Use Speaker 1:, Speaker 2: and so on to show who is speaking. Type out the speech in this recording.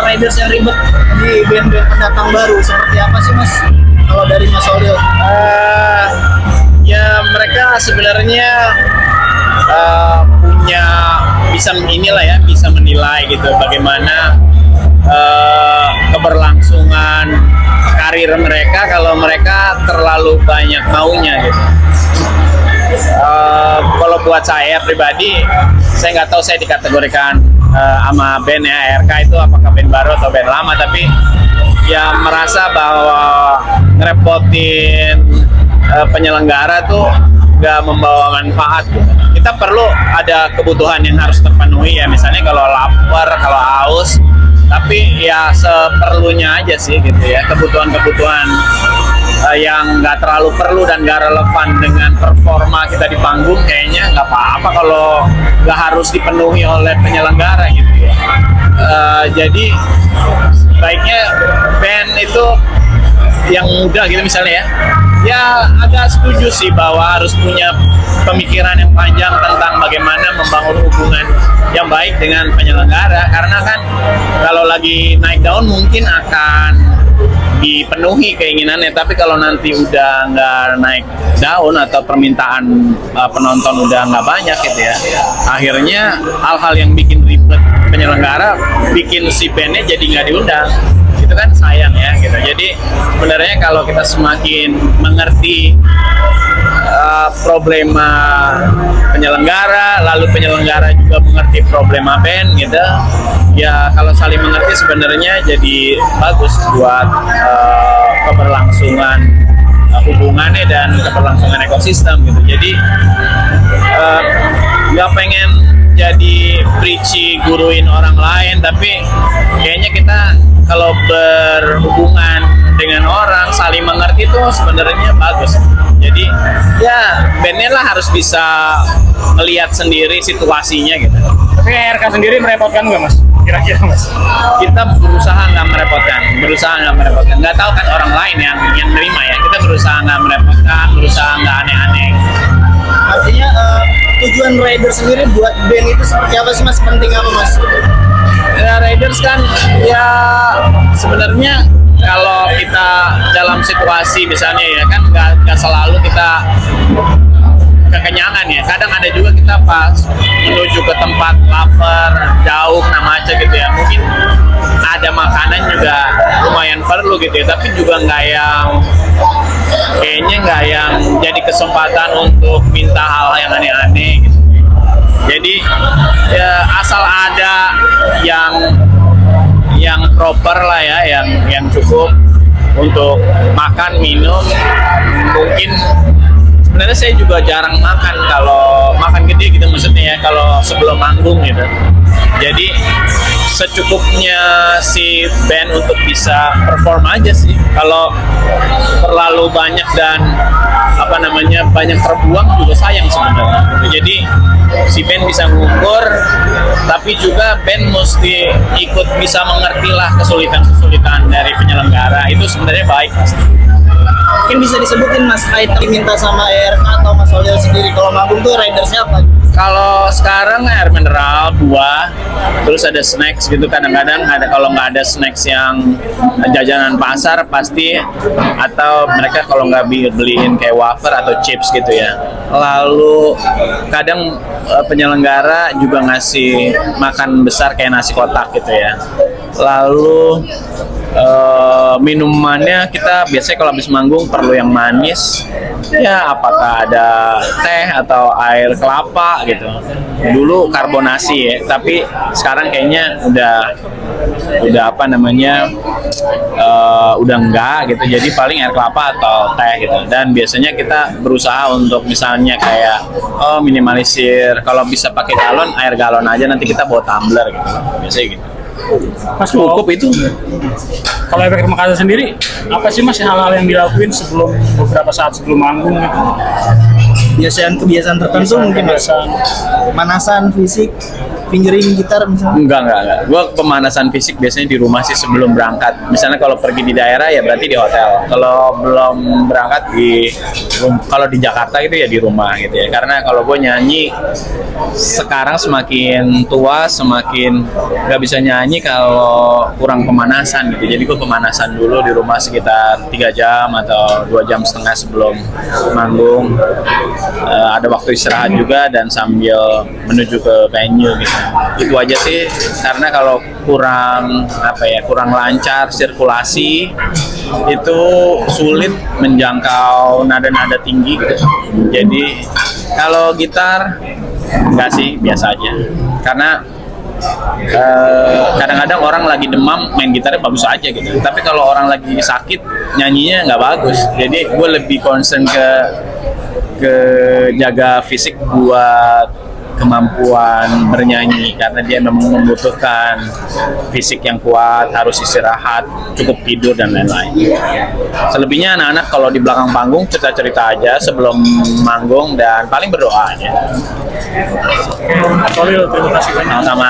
Speaker 1: riders yang ribet di band-band pendatang baru seperti apa sih Mas? Kalau dari Mas Solil?
Speaker 2: Ya mereka sebenarnya punya bisa menilai gitu bagaimana keberlangsungan karir mereka kalau mereka terlalu banyak maunya gitu. Kalau buat saya pribadi, saya nggak tahu saya dikategorikan sama band ya ARK itu apakah band baru atau band lama, tapi ya merasa bahwa ngerepotin penyelenggara tuh nggak membawa manfaat gitu. Kita perlu ada kebutuhan yang harus terpenuhi ya, misalnya kalau lapar, kalau haus, tapi ya seperlunya aja sih gitu ya, kebutuhan-kebutuhan yang nggak terlalu perlu dan nggak relevan dengan performa kita di panggung kayaknya nggak apa-apa kalau nggak harus dipenuhi oleh penyelenggara gitu ya. Jadi baiknya band itu yang muda gitu misalnya ya agak setuju sih bahwa harus punya pemikiran yang panjang tentang bagaimana membangun hubungan yang baik dengan penyelenggara, karena kan kalau lagi naik daun mungkin akan dipenuhi keinginannya, tapi kalau nanti udah nggak naik daun atau permintaan penonton udah nggak banyak gitu ya, akhirnya hal-hal yang bikin ribet penyelenggara bikin si bandnya jadi nggak diundang, itu kan sayang ya gitu. Jadi sebenarnya kalau kita semakin mengerti problema penyelenggara, lalu penyelenggara juga mengerti problema band gitu ya, kalau saling mengerti sebenarnya jadi bagus buat keberlangsungan hubungannya dan keberlangsungan ekosistem gitu. Jadi nggak pengen jadi preachy guruin orang lain, tapi kayaknya kita kalau berhubungan dengan orang saling mengerti itu sebenarnya bagus. Jadi ya bandnya lah harus bisa melihat sendiri situasinya gitu.
Speaker 3: Tapi ARK sendiri merepotkan nggak Mas? Kira-kira Mas?
Speaker 2: Kita berusaha nggak merepotkan. Nggak tahu kan orang lain yang nerima ya. Kita berusaha nggak merepotkan, berusaha nggak aneh-aneh.
Speaker 1: Artinya tujuan rider sendiri buat band itu seperti apa sih Mas? Penting apa Mas?
Speaker 2: Ya, riders kan ya sebenarnya kalau kita dalam situasi misalnya ya kan nggak selalu kita kekenyangan ya, kadang ada juga kita pas menuju ke tempat lapar jauh macet gitu ya, mungkin ada makanan juga lumayan perlu gitu ya, tapi juga kayaknya nggak yang jadi kesempatan untuk minta hal yang aneh-aneh gitu. Jadi ya asal ada yang proper lah ya, yang cukup untuk makan minum. Mungkin sebenarnya saya juga jarang makan, kalau makan gede gitu maksudnya ya, kalau sebelum manggung gitu. Jadi secukupnya si band untuk bisa perform aja sih. Kalau terlalu banyak dan banyak terbuang juga sayang sebenarnya. Jadi si band bisa ngukur, tapi juga band mesti ikut bisa mengerti lah kesulitan dari penyelenggara. Itu sebenarnya baik pasti.
Speaker 1: Mungkin bisa disebutin Mas, item diminta sama ARK atau Mas Solil sendiri kalau manggung tuh ridersnya apa?
Speaker 2: Kalau sekarang air mineral, buah, terus ada snacks gitu. Kadang-kadang ada, kalau nggak ada snacks yang jajanan pasar pasti, atau mereka kalau nggak beliin kayak wafer atau chips gitu ya. Lalu kadang penyelenggara juga ngasih makan besar kayak nasi kotak gitu ya. Lalu minumannya kita biasanya kalau habis manggung perlu yang manis ya, apakah ada teh atau air kelapa gitu. Dulu karbonasi ya, tapi sekarang kayaknya udah udah enggak gitu, jadi paling air kelapa atau teh gitu. Dan biasanya kita berusaha untuk misalnya kayak minimalisir, kalau bisa pakai galon, air galon aja, nanti kita bawa tumbler gitu, biasanya gitu.
Speaker 3: Mas,
Speaker 2: cukup itu.
Speaker 3: Kalau efek Makassar sendiri, apa sih Mas hal-hal yang dilakuin beberapa saat sebelum manggung gitu?
Speaker 1: Kebiasaan tertentu mungkin Mas. Manasan fisik fingering gitar misalnya?
Speaker 2: Enggak. Gue pemanasan fisik biasanya di rumah sih sebelum berangkat. Misalnya kalau pergi di daerah ya berarti di hotel. Kalau belum berangkat kalau di Jakarta itu ya di rumah gitu ya. Karena kalau gue nyanyi sekarang semakin tua semakin nggak bisa nyanyi kalau kurang pemanasan gitu. Jadi gue pemanasan dulu di rumah sekitar 3 jam atau 2,5 jam sebelum manggung. Ada waktu istirahat juga dan sambil menuju ke venue gitu. Itu aja sih, karena kalau kurang lancar sirkulasi itu sulit menjangkau nada-nada tinggi gitu. Jadi kalau gitar enggak sih, biasa aja. Karena kadang-kadang orang lagi demam main gitarnya bagus aja gitu. Tapi kalau orang lagi sakit nyanyinya nggak bagus. Jadi gue lebih concern ke jaga fisik buat kemampuan bernyanyi, karena dia memang membutuhkan fisik yang kuat, harus istirahat, cukup tidur dan lain-lain. Selebihnya anak-anak kalau di belakang panggung cerita-cerita aja sebelum manggung dan paling berdoa aja.
Speaker 3: Mas Holil, terima kasih banyak.
Speaker 2: Sama-sama.